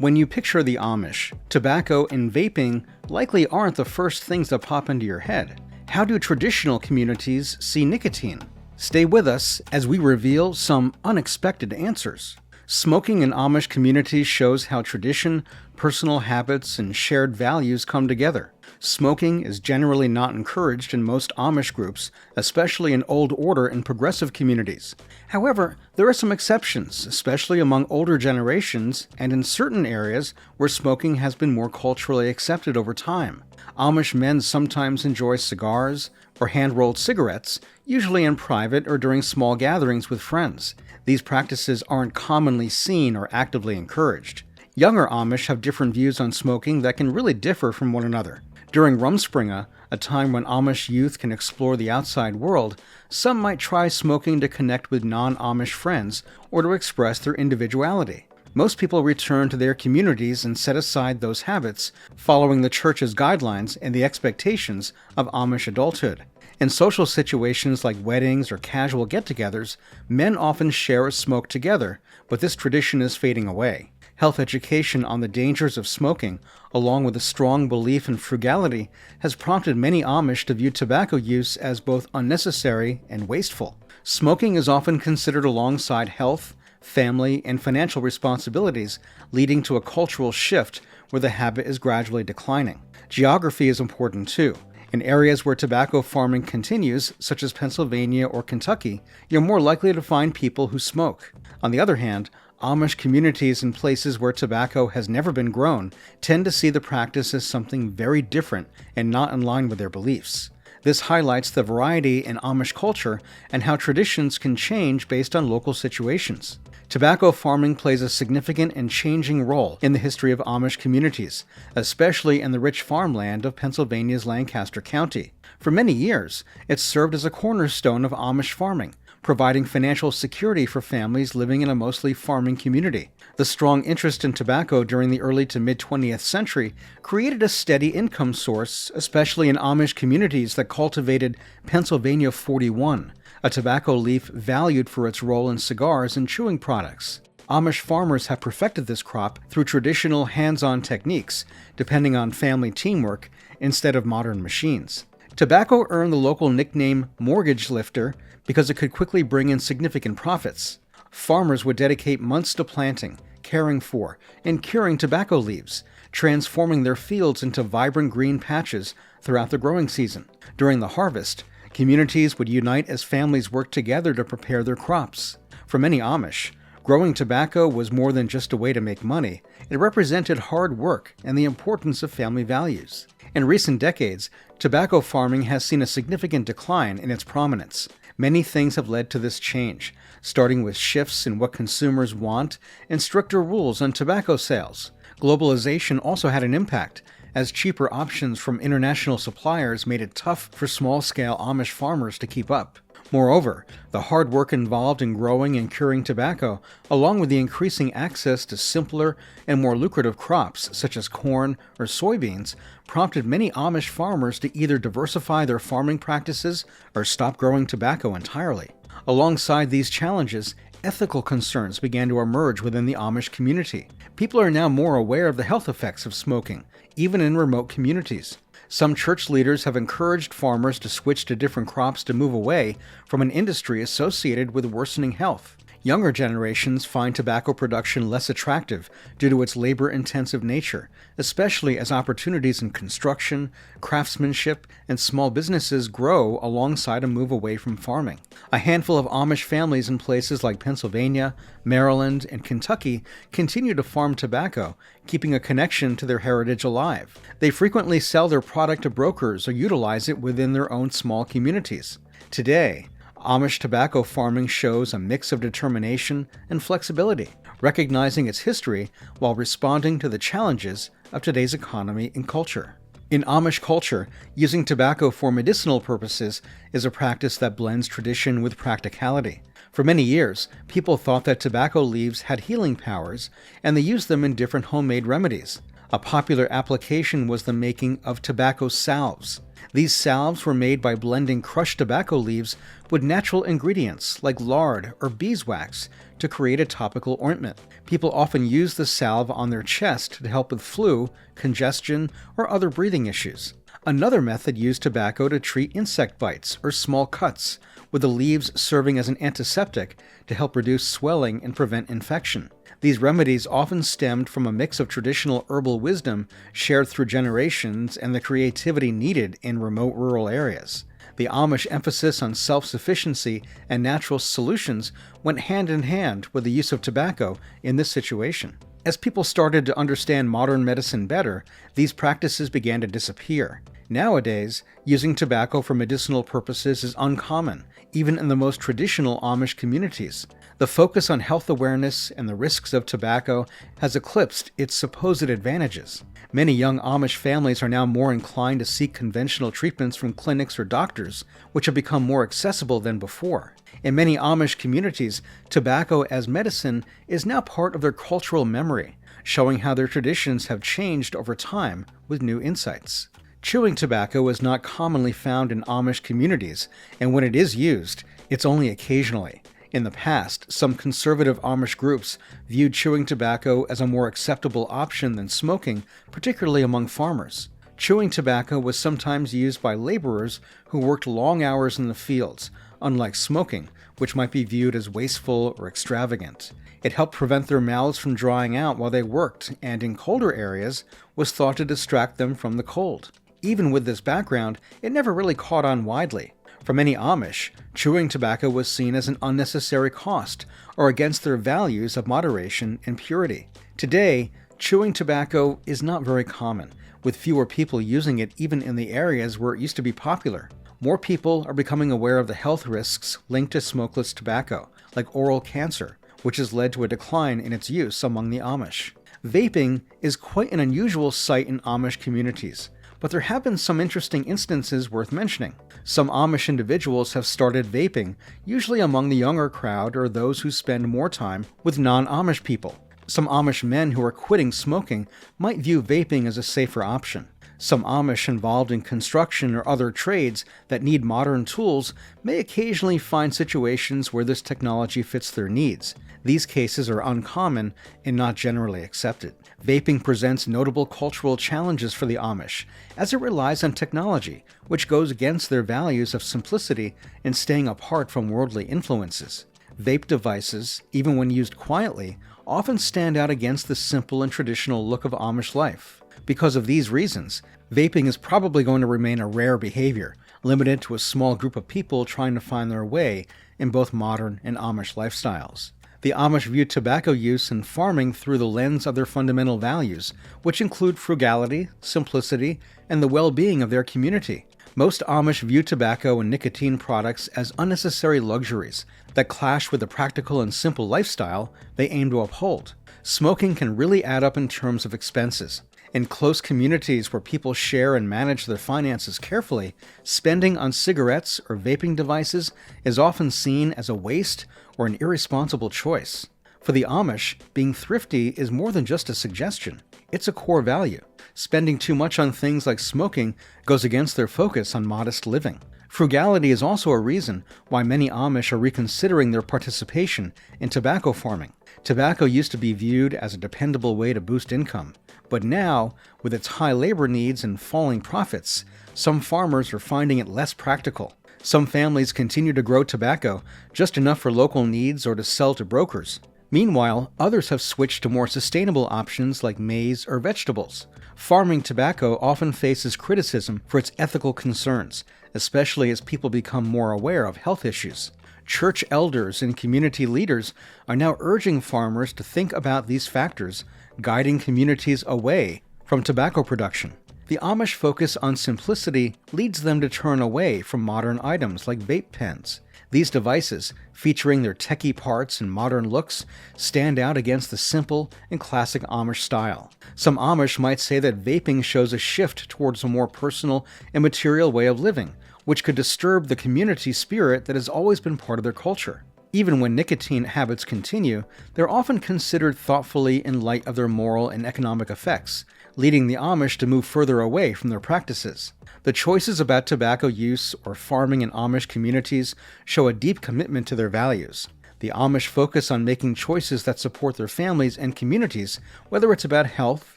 When you picture the Amish, tobacco and vaping likely aren't the first things that pop into your head. How do traditional communities see nicotine? Stay with us as we reveal some unexpected answers. Smoking in Amish communities shows how tradition, personal habits, and shared values come together. Smoking is generally not encouraged in most Amish groups, especially in Old Order and progressive communities. However, there are some exceptions, especially among older generations and in certain areas where smoking has been more culturally accepted over time. Amish men sometimes enjoy cigars or hand-rolled cigarettes, usually in private or during small gatherings with friends. These practices aren't commonly seen or actively encouraged. Younger Amish have different views on smoking that can really differ from one another. During Rumspringa, a time when Amish youth can explore the outside world, some might try smoking to connect with non-Amish friends or to express their individuality. Most people return to their communities and set aside those habits, following the church's guidelines and the expectations of Amish adulthood. In social situations like weddings or casual get-togethers, men often share a smoke together, but this tradition is fading away. Health education on the dangers of smoking, along with a strong belief in frugality, has prompted many Amish to view tobacco use as both unnecessary and wasteful. Smoking is often considered alongside health, family, and financial responsibilities, leading to a cultural shift where the habit is gradually declining. Geography is important too. In areas where tobacco farming continues, such as Pennsylvania or Kentucky, you're more likely to find people who smoke. On the other hand, Amish communities in places where tobacco has never been grown tend to see the practice as something very different and not in line with their beliefs. This highlights the variety in Amish culture and how traditions can change based on local situations. Tobacco farming plays a significant and changing role in the history of Amish communities, especially in the rich farmland of Pennsylvania's Lancaster County. For many years, it served as a cornerstone of Amish farming, providing financial security for families living in a mostly farming community. The strong interest in tobacco during the early to mid-20th century created a steady income source, especially in Amish communities that cultivated Pennsylvania 41, a tobacco leaf valued for its role in cigars and chewing products. Amish farmers have perfected this crop through traditional hands-on techniques, depending on family teamwork instead of modern machines. Tobacco earned the local nickname mortgage lifter because it could quickly bring in significant profits. Farmers would dedicate months to planting, caring for, and curing tobacco leaves, transforming their fields into vibrant green patches throughout the growing season. During the harvest, communities would unite as families worked together to prepare their crops. For many Amish, growing tobacco was more than just a way to make money. It represented hard work and the importance of family values. In recent decades, tobacco farming has seen a significant decline in its prominence. Many things have led to this change, starting with shifts in what consumers want and stricter rules on tobacco sales. Globalization also had an impact, as cheaper options from international suppliers made it tough for small-scale Amish farmers to keep up. Moreover, the hard work involved in growing and curing tobacco, along with the increasing access to simpler and more lucrative crops such as corn or soybeans, prompted many Amish farmers to either diversify their farming practices or stop growing tobacco entirely. Alongside these challenges, ethical concerns began to emerge within the Amish community. People are now more aware of the health effects of smoking, even in remote communities. Some church leaders have encouraged farmers to switch to different crops to move away from an industry associated with worsening health. Younger generations find tobacco production less attractive due to its labor-intensive nature, especially as opportunities in construction, craftsmanship, and small businesses grow alongside a move away from farming. A handful of Amish families in places like Pennsylvania, Maryland, and Kentucky continue to farm tobacco, keeping a connection to their heritage alive. They frequently sell their product to brokers or utilize it within their own small communities. Today, Amish tobacco farming shows a mix of determination and flexibility, recognizing its history while responding to the challenges of today's economy and culture. In Amish culture, using tobacco for medicinal purposes is a practice that blends tradition with practicality. For many years, people thought that tobacco leaves had healing powers, and they used them in different homemade remedies. A popular application was the making of tobacco salves. These salves were made by blending crushed tobacco leaves with natural ingredients like lard or beeswax to create a topical ointment. People often use the salve on their chest to help with flu, congestion, or other breathing issues. Another method used tobacco to treat insect bites or small cuts, with the leaves serving as an antiseptic to help reduce swelling and prevent infection. These remedies often stemmed from a mix of traditional herbal wisdom shared through generations and the creativity needed in remote rural areas. The Amish emphasis on self-sufficiency and natural solutions went hand in hand with the use of tobacco in this situation. As people started to understand modern medicine better, these practices began to disappear. Nowadays, using tobacco for medicinal purposes is uncommon, even in the most traditional Amish communities. The focus on health awareness and the risks of tobacco has eclipsed its supposed advantages. Many young Amish families are now more inclined to seek conventional treatments from clinics or doctors, which have become more accessible than before. In many Amish communities, tobacco as medicine is now part of their cultural memory, showing how their traditions have changed over time with new insights. Chewing tobacco is not commonly found in Amish communities, and when it is used, it's only occasionally. In the past, some conservative Amish groups viewed chewing tobacco as a more acceptable option than smoking, particularly among farmers. Chewing tobacco was sometimes used by laborers who worked long hours in the fields, unlike smoking, which might be viewed as wasteful or extravagant. It helped prevent their mouths from drying out while they worked, and in colder areas was thought to distract them from the cold. Even with this background, it never really caught on widely. For many Amish, chewing tobacco was seen as an unnecessary cost, or against their values of moderation and purity. Today, chewing tobacco is not very common, with fewer people using it even in the areas where it used to be popular. More people are becoming aware of the health risks linked to smokeless tobacco, like oral cancer, which has led to a decline in its use among the Amish. Vaping is quite an unusual sight in Amish communities, but there have been some interesting instances worth mentioning. Some Amish individuals have started vaping, usually among the younger crowd or those who spend more time with non-Amish people. Some Amish men who are quitting smoking might view vaping as a safer option. Some Amish involved in construction or other trades that need modern tools may occasionally find situations where this technology fits their needs. These cases are uncommon and not generally accepted. Vaping presents notable cultural challenges for the Amish, as it relies on technology, which goes against their values of simplicity and staying apart from worldly influences. Vape devices, even when used quietly, often stand out against the simple and traditional look of Amish life. Because of these reasons, vaping is probably going to remain a rare behavior, limited to a small group of people trying to find their way in both modern and Amish lifestyles. The Amish view tobacco use and farming through the lens of their fundamental values, which include frugality, simplicity, and the well-being of their community. Most Amish view tobacco and nicotine products as unnecessary luxuries that clash with the practical and simple lifestyle they aim to uphold. Smoking can really add up in terms of expenses. In close communities where people share and manage their finances carefully, spending on cigarettes or vaping devices is often seen as a waste or an irresponsible choice. For the Amish, being thrifty is more than just a suggestion. It's a core value. Spending too much on things like smoking goes against their focus on modest living. Frugality is also a reason why many Amish are reconsidering their participation in tobacco farming. Tobacco used to be viewed as a dependable way to boost income, but now, with its high labor needs and falling profits, some farmers are finding it less practical. Some families continue to grow tobacco, just enough for local needs or to sell to brokers. Meanwhile, others have switched to more sustainable options like maize or vegetables. Farming tobacco often faces criticism for its ethical concerns, especially as people become more aware of health issues. Church elders and community leaders are now urging farmers to think about these factors, guiding communities away from tobacco production. The Amish focus on simplicity leads them to turn away from modern items like vape pens. These devices, featuring their techie parts and modern looks, stand out against the simple and classic Amish style. Some Amish might say that vaping shows a shift towards a more personal and material way of living, which could disturb the community spirit that has always been part of their culture. Even when nicotine habits continue, they're often considered thoughtfully in light of their moral and economic effects, leading the Amish to move further away from their practices. The choices about tobacco use or farming in Amish communities show a deep commitment to their values. The Amish focus on making choices that support their families and communities, whether it's about health,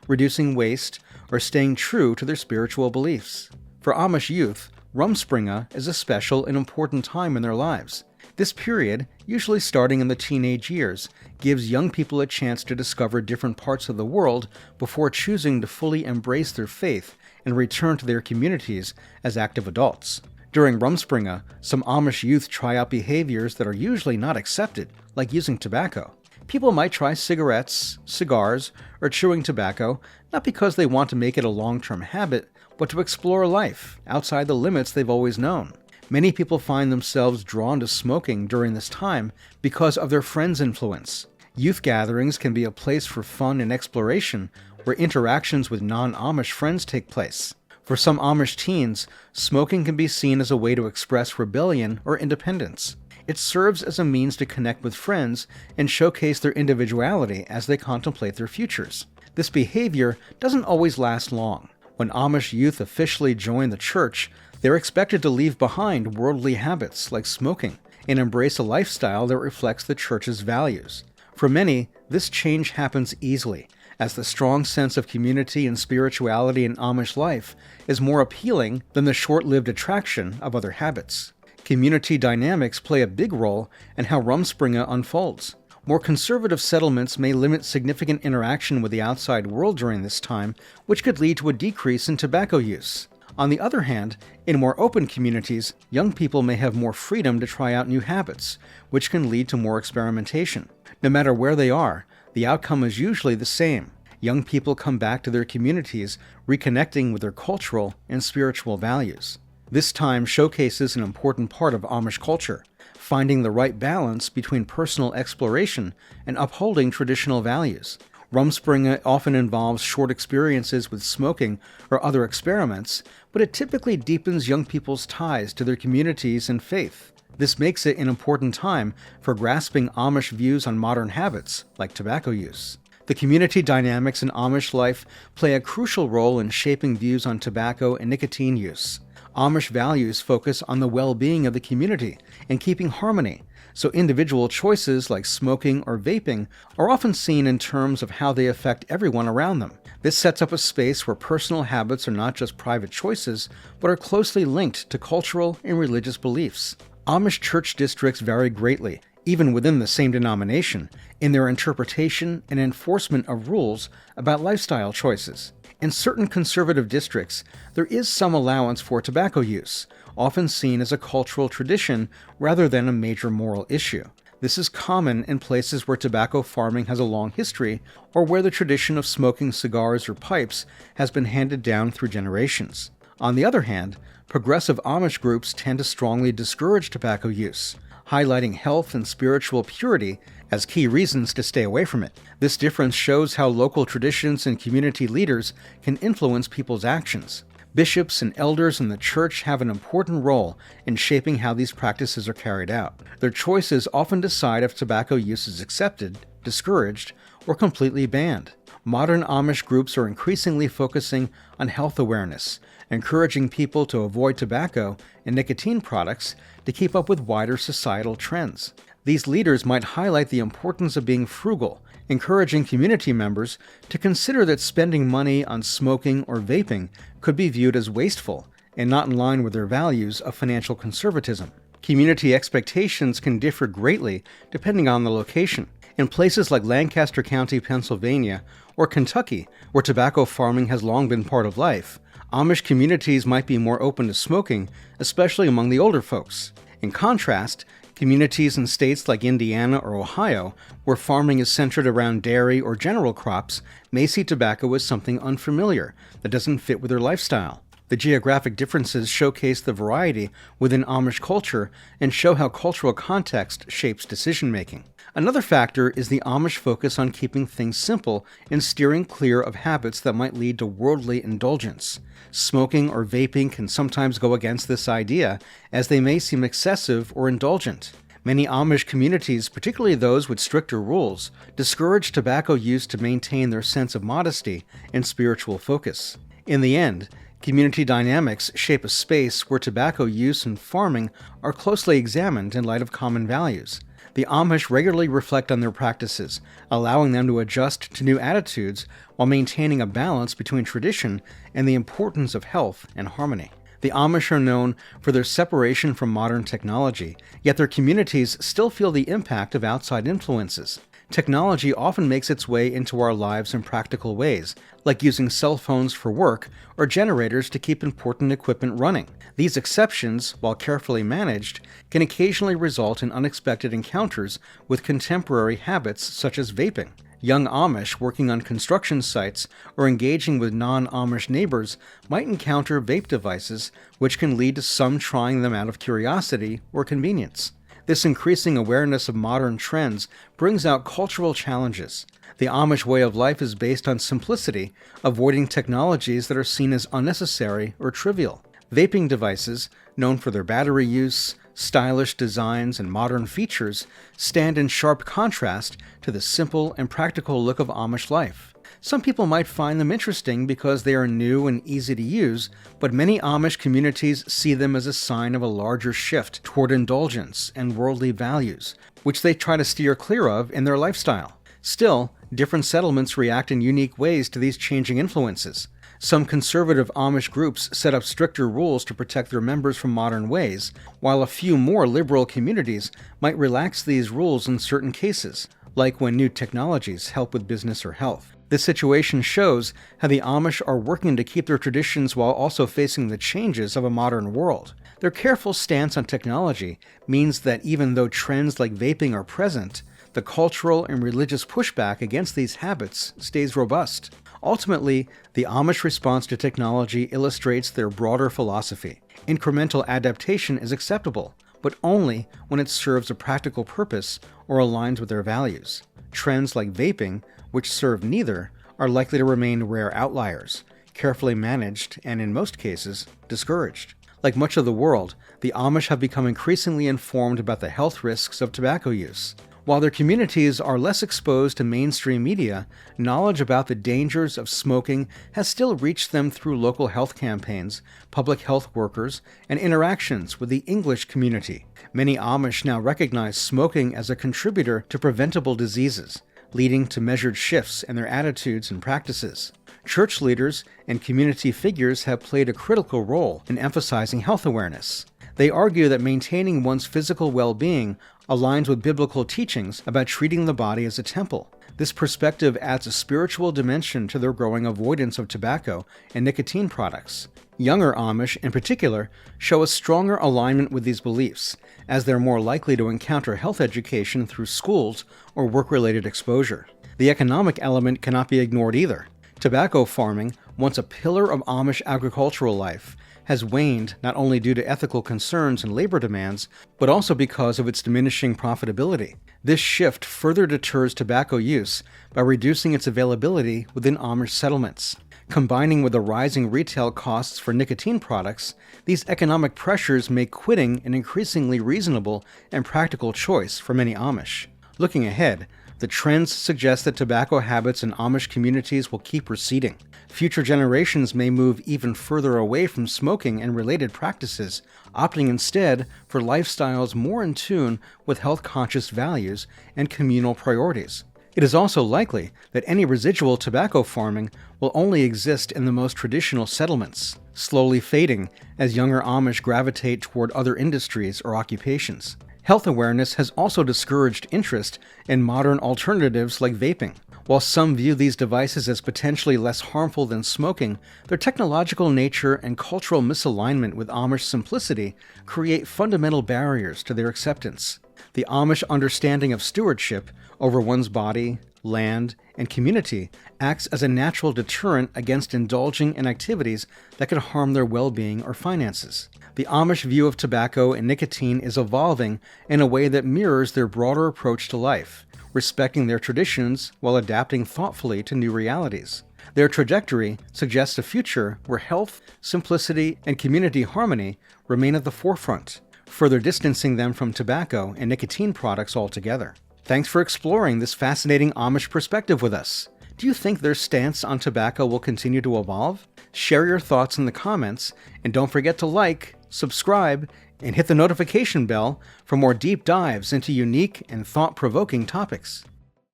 reducing waste, or staying true to their spiritual beliefs. For Amish youth, Rumspringa is a special and important time in their lives. This period, usually starting in the teenage years, gives young people a chance to discover different parts of the world before choosing to fully embrace their faith and return to their communities as active adults. During Rumspringa, some Amish youth try out behaviors that are usually not accepted, like using tobacco. People might try cigarettes, cigars, or chewing tobacco, not because they want to make it a long-term habit, but to explore life outside the limits they've always known. Many people find themselves drawn to smoking during this time because of their friends' influence. Youth gatherings can be a place for fun and exploration, where interactions with non-Amish friends take place. For some Amish teens, smoking can be seen as a way to express rebellion or independence. It serves as a means to connect with friends and showcase their individuality as they contemplate their futures. This behavior doesn't always last long. When Amish youth officially join the church, they're expected to leave behind worldly habits like smoking and embrace a lifestyle that reflects the church's values. For many, this change happens easily, as the strong sense of community and spirituality in Amish life is more appealing than the short-lived attraction of other habits. Community dynamics play a big role in how Rumspringa unfolds. More conservative settlements may limit significant interaction with the outside world during this time, which could lead to a decrease in tobacco use. On the other hand, in more open communities, young people may have more freedom to try out new habits, which can lead to more experimentation. No matter where they are, the outcome is usually the same. Young people come back to their communities, reconnecting with their cultural and spiritual values. This time showcases an important part of Amish culture, finding the right balance between personal exploration and upholding traditional values. Rumspringa often involves short experiences with smoking or other experiments, but it typically deepens young people's ties to their communities and faith. This makes it an important time for grasping Amish views on modern habits, like tobacco use. The community dynamics in Amish life play a crucial role in shaping views on tobacco and nicotine use. Amish values focus on the well-being of the community and keeping harmony, so individual choices like smoking or vaping are often seen in terms of how they affect everyone around them. This sets up a space where personal habits are not just private choices, but are closely linked to cultural and religious beliefs. Amish church districts vary greatly, even within the same denomination, in their interpretation and enforcement of rules about lifestyle choices. In certain conservative districts, there is some allowance for tobacco use, often seen as a cultural tradition rather than a major moral issue. This is common in places where tobacco farming has a long history, or where the tradition of smoking cigars or pipes has been handed down through generations. On the other hand, progressive Amish groups tend to strongly discourage tobacco use, highlighting health and spiritual purity as key reasons to stay away from it. This difference shows how local traditions and community leaders can influence people's actions. Bishops and elders in the church have an important role in shaping how these practices are carried out. Their choices often decide if tobacco use is accepted, discouraged, or completely banned. Modern Amish groups are increasingly focusing on health awareness, encouraging people to avoid tobacco and nicotine products to keep up with wider societal trends. These leaders might highlight the importance of being frugal, encouraging community members to consider that spending money on smoking or vaping could be viewed as wasteful and not in line with their values of financial conservatism. Community expectations can differ greatly depending on the location. In places like Lancaster County, Pennsylvania, or Kentucky, where tobacco farming has long been part of life, Amish communities might be more open to smoking, especially among the older folks. In contrast, communities in states like Indiana or Ohio, where farming is centered around dairy or general crops, may see tobacco as something unfamiliar that doesn't fit with their lifestyle. The geographic differences showcase the variety within Amish culture and show how cultural context shapes decision-making. Another factor is the Amish focus on keeping things simple and steering clear of habits that might lead to worldly indulgence. Smoking or vaping can sometimes go against this idea, as they may seem excessive or indulgent. Many Amish communities, particularly those with stricter rules, discourage tobacco use to maintain their sense of modesty and spiritual focus. In the end, community dynamics shape a space where tobacco use and farming are closely examined in light of common values. The Amish regularly reflect on their practices, allowing them to adjust to new attitudes while maintaining a balance between tradition and the importance of health and harmony. The Amish are known for their separation from modern technology, yet their communities still feel the impact of outside influences. Technology often makes its way into our lives in practical ways, like using cell phones for work or generators to keep important equipment running. These exceptions, while carefully managed, can occasionally result in unexpected encounters with contemporary habits such as vaping. Young Amish working on construction sites or engaging with non-Amish neighbors might encounter vape devices, which can lead to some trying them out of curiosity or convenience. This increasing awareness of modern trends brings out cultural challenges. The Amish way of life is based on simplicity, avoiding technologies that are seen as unnecessary or trivial. Vaping devices, known for their battery use, stylish designs, and modern features, stand in sharp contrast to the simple and practical look of Amish life. Some people might find them interesting because they are new and easy to use, but many Amish communities see them as a sign of a larger shift toward indulgence and worldly values, which they try to steer clear of in their lifestyle. Still, different settlements react in unique ways to these changing influences. Some conservative Amish groups set up stricter rules to protect their members from modern ways, while a few more liberal communities might relax these rules in certain cases, like when new technologies help with business or health. This situation shows how the Amish are working to keep their traditions while also facing the changes of a modern world. Their careful stance on technology means that even though trends like vaping are present, the cultural and religious pushback against these habits stays robust. Ultimately, the Amish response to technology illustrates their broader philosophy. Incremental adaptation is acceptable, but only when it serves a practical purpose or aligns with their values. Trends like vaping, which serve neither, are likely to remain rare outliers, carefully managed and, in most cases, discouraged. Like much of the world, the Amish have become increasingly informed about the health risks of tobacco use. While their communities are less exposed to mainstream media, knowledge about the dangers of smoking has still reached them through local health campaigns, public health workers, and interactions with the English community. Many Amish now recognize smoking as a contributor to preventable diseases, leading to measured shifts in their attitudes and practices. Church leaders and community figures have played a critical role in emphasizing health awareness. They argue that maintaining one's physical well-being aligns with biblical teachings about treating the body as a temple. This perspective adds a spiritual dimension to their growing avoidance of tobacco and nicotine products. Younger Amish, in particular, show a stronger alignment with these beliefs, as they're more likely to encounter health education through schools or work-related exposure. The economic element cannot be ignored either. Tobacco farming, once a pillar of Amish agricultural life, has waned not only due to ethical concerns and labor demands, but also because of its diminishing profitability. This shift further deters tobacco use by reducing its availability within Amish settlements. Combining with the rising retail costs for nicotine products, these economic pressures make quitting an increasingly reasonable and practical choice for many Amish. Looking ahead, the trends suggest that tobacco habits in Amish communities will keep receding. Future generations may move even further away from smoking and related practices, opting instead for lifestyles more in tune with health-conscious values and communal priorities. It is also likely that any residual tobacco farming will only exist in the most traditional settlements, slowly fading as younger Amish gravitate toward other industries or occupations. Health awareness has also discouraged interest in modern alternatives like vaping. While some view these devices as potentially less harmful than smoking, their technological nature and cultural misalignment with Amish simplicity create fundamental barriers to their acceptance. The Amish understanding of stewardship over one's body, land, and community acts as a natural deterrent against indulging in activities that could harm their well-being or finances. The Amish view of tobacco and nicotine is evolving in a way that mirrors their broader approach to life, respecting their traditions while adapting thoughtfully to new realities. Their trajectory suggests a future where health, simplicity, and community harmony remain at the forefront. further distancing them from tobacco and nicotine products altogether. Thanks for exploring this fascinating Amish perspective with us. Do you think their stance on tobacco will continue to evolve? Share your thoughts in the comments, and don't forget to like, subscribe, and hit the notification bell for more deep dives into unique and thought-provoking topics.